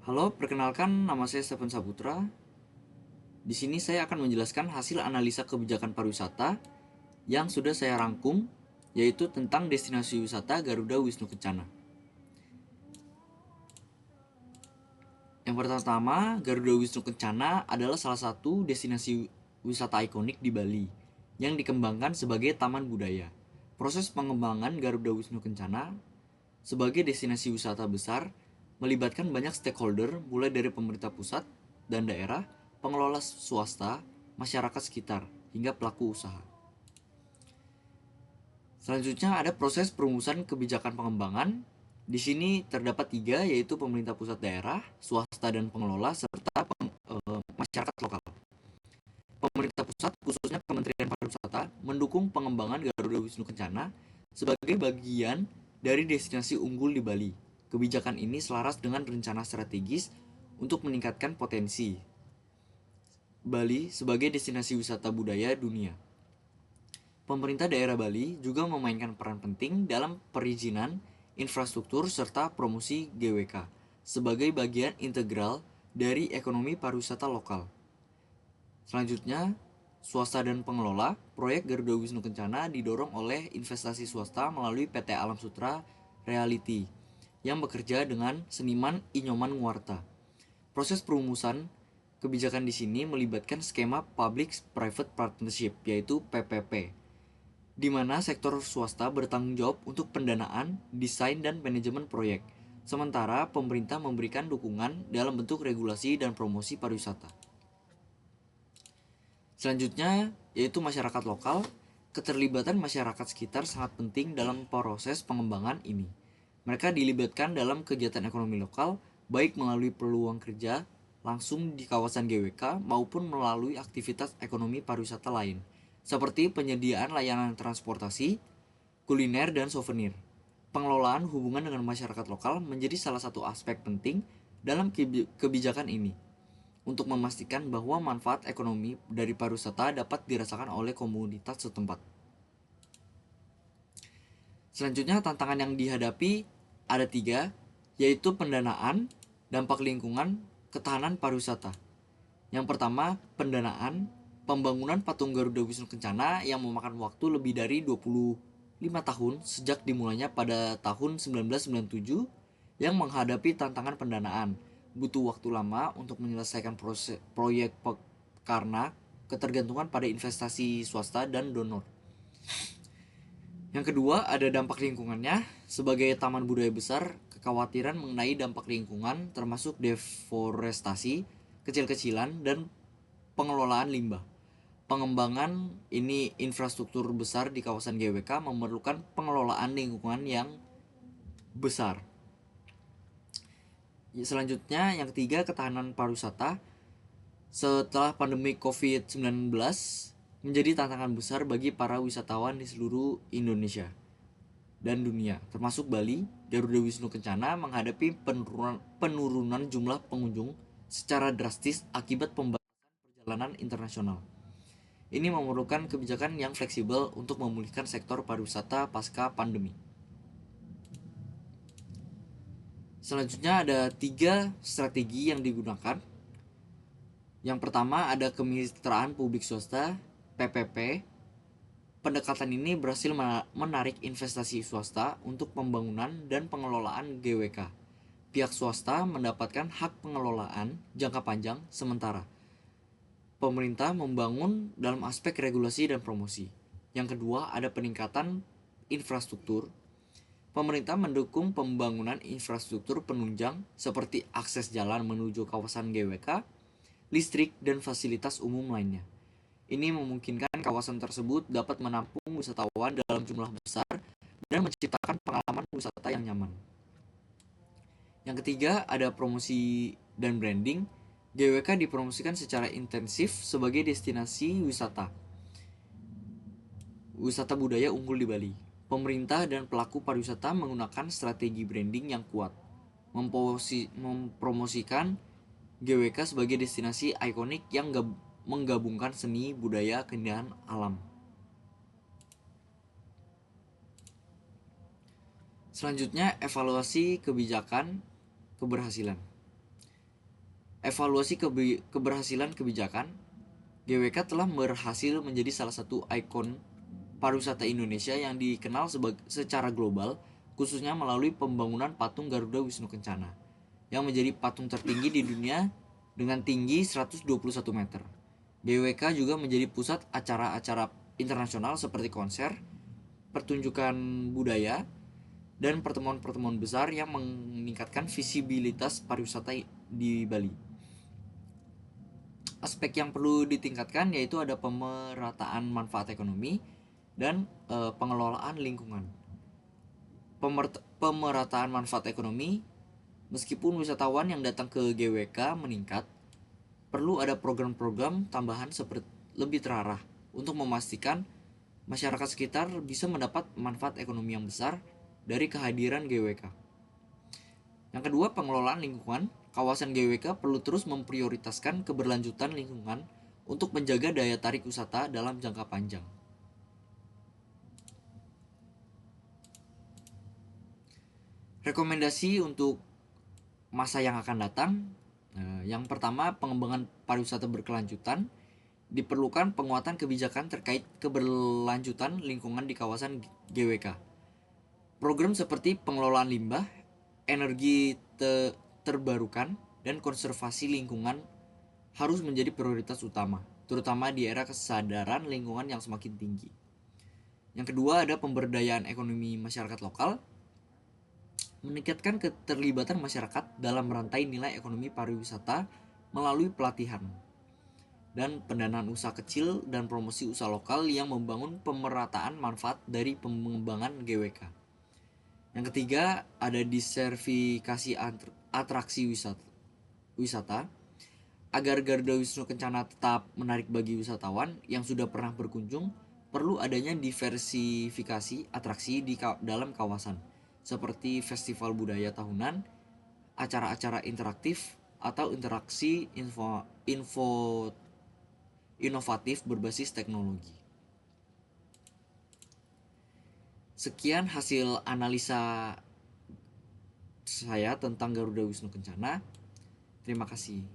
Halo, perkenalkan nama saya Stephen Saputra. Di sini saya akan menjelaskan hasil analisa kebijakan pariwisata yang sudah saya rangkum, yaitu tentang destinasi wisata Garuda Wisnu Kencana. Yang pertama, Garuda Wisnu Kencana adalah salah satu destinasi wisata ikonik di Bali yang dikembangkan sebagai taman budaya. Proses pengembangan Garuda Wisnu Kencana sebagai destinasi wisata besar melibatkan banyak stakeholder mulai dari pemerintah pusat dan daerah, pengelola swasta, masyarakat sekitar, hingga pelaku usaha. Selanjutnya ada proses perumusan kebijakan pengembangan. Di sini terdapat tiga, yaitu pemerintah pusat daerah, swasta dan pengelola, serta masyarakat lokal. Pemerintah pusat, khususnya Kementerian Pariwisata, mendukung pengembangan Garuda Wisnu Kencana sebagai bagian dari destinasi unggul di Bali. Kebijakan ini selaras dengan rencana strategis untuk meningkatkan potensi Bali sebagai destinasi wisata budaya dunia. Pemerintah daerah Bali juga memainkan peran penting dalam perizinan, infrastruktur, serta promosi GWK sebagai bagian integral dari ekonomi pariwisata lokal. Selanjutnya, swasta dan pengelola, proyek Garuda Wisnu Kencana didorong oleh investasi swasta melalui PT Alam Sutra Reality yang bekerja dengan seniman Inyoman Nguarta. Proses perumusan kebijakan di sini melibatkan skema Public-Private Partnership, yaitu PPP, di mana sektor swasta bertanggung jawab untuk pendanaan, desain, dan manajemen proyek, sementara pemerintah memberikan dukungan dalam bentuk regulasi dan promosi pariwisata. Selanjutnya, yaitu masyarakat lokal. Keterlibatan masyarakat sekitar sangat penting dalam proses pengembangan ini. Mereka dilibatkan dalam kegiatan ekonomi lokal, baik melalui peluang kerja langsung di kawasan GWK maupun melalui aktivitas ekonomi pariwisata lain, seperti penyediaan layanan transportasi, kuliner, dan souvenir. Pengelolaan hubungan dengan masyarakat lokal menjadi salah satu aspek penting dalam kebijakan ini untuk memastikan bahwa manfaat ekonomi dari pariwisata dapat dirasakan oleh komunitas setempat. Selanjutnya, tantangan yang dihadapi ada tiga, yaitu pendanaan, dampak lingkungan, ketahanan pariwisata. Yang pertama, pendanaan. Pembangunan patung Garuda Wisnu Kencana yang memakan waktu lebih dari 25 tahun sejak dimulainya pada tahun 1997 yang menghadapi tantangan pendanaan. Butuh waktu lama untuk menyelesaikan proyek karena ketergantungan pada investasi swasta dan donor. Yang kedua, ada dampak lingkungannya. Sebagai taman budaya besar, kekhawatiran mengenai dampak lingkungan termasuk deforestasi, kecil-kecilan, dan pengelolaan limbah. Pengembangan ini infrastruktur besar di kawasan GWK memerlukan pengelolaan lingkungan yang besar. Selanjutnya, yang ketiga, ketahanan pariwisata. Setelah pandemi COVID-19 menjadi tantangan besar bagi para wisatawan di seluruh Indonesia dan dunia, termasuk Bali. Garuda Wisnu Kencana menghadapi penurunan jumlah pengunjung secara drastis akibat pembatasan perjalanan internasional. Ini memerlukan kebijakan yang fleksibel untuk memulihkan sektor pariwisata pasca pandemi. Selanjutnya ada tiga strategi yang digunakan. Yang pertama ada kemitraan publik swasta, PPP. Pendekatan ini berhasil menarik investasi swasta untuk pembangunan dan pengelolaan GWK. Pihak swasta mendapatkan hak pengelolaan jangka panjang sementara pemerintah membangun dalam aspek regulasi dan promosi. Yang kedua, ada peningkatan infrastruktur. Pemerintah mendukung pembangunan infrastruktur penunjang seperti akses jalan menuju kawasan GWK, listrik, dan fasilitas umum lainnya. Ini memungkinkan kawasan tersebut dapat menampung wisatawan dalam jumlah besar dan menciptakan pengalaman wisata yang nyaman. Yang ketiga, ada promosi dan branding. GWK dipromosikan secara intensif sebagai destinasi wisata budaya unggul di Bali. Pemerintah dan pelaku pariwisata menggunakan strategi branding yang kuat, mempromosikan GWK sebagai destinasi ikonik yang menggabungkan seni, budaya, keindahan alam. Selanjutnya, evaluasi kebijakan keberhasilan. evaluasi keberhasilan kebijakan, GWK telah berhasil menjadi salah satu ikon pariwisata Indonesia yang dikenal secara global, khususnya melalui pembangunan patung Garuda Wisnu Kencana yang menjadi patung tertinggi di dunia dengan tinggi 121 meter. GWK juga menjadi pusat acara-acara internasional seperti konser, pertunjukan budaya, dan pertemuan-pertemuan besar yang meningkatkan visibilitas pariwisata di Bali. Aspek yang perlu ditingkatkan yaitu ada pemerataan manfaat ekonomi dan pengelolaan lingkungan. Pemerataan manfaat ekonomi, meskipun wisatawan yang datang ke GWK meningkat, perlu ada program-program tambahan seperti lebih terarah untuk memastikan masyarakat sekitar bisa mendapat manfaat ekonomi yang besar dari kehadiran GWK. Yang kedua, pengelolaan lingkungan. Kawasan GWK perlu terus memprioritaskan keberlanjutan lingkungan untuk menjaga daya tarik wisata dalam jangka panjang. Rekomendasi untuk masa yang akan datang. Yang pertama, pengembangan pariwisata berkelanjutan. Diperlukan penguatan kebijakan terkait keberlanjutan lingkungan di kawasan GWK. Program seperti pengelolaan limbah, energi terbarukan, dan konservasi lingkungan harus menjadi prioritas utama, terutama di era kesadaran lingkungan yang semakin tinggi. Yang kedua ada pemberdayaan ekonomi masyarakat lokal, meningkatkan keterlibatan masyarakat dalam rantai nilai ekonomi pariwisata melalui pelatihan dan pendanaan usaha kecil dan promosi usaha lokal yang membangun pemerataan manfaat dari pengembangan GWK. Yang ketiga ada disertifikasi atraksi wisata agar Garuda Wisnu Kencana tetap menarik bagi wisatawan yang sudah pernah berkunjung. Perlu adanya diversifikasi atraksi di dalam kawasan seperti festival budaya tahunan, acara-acara interaktif, atau interaksi inovatif berbasis teknologi. Sekian hasil analisa saya tentang Garuda Wisnu Kencana. Terima kasih.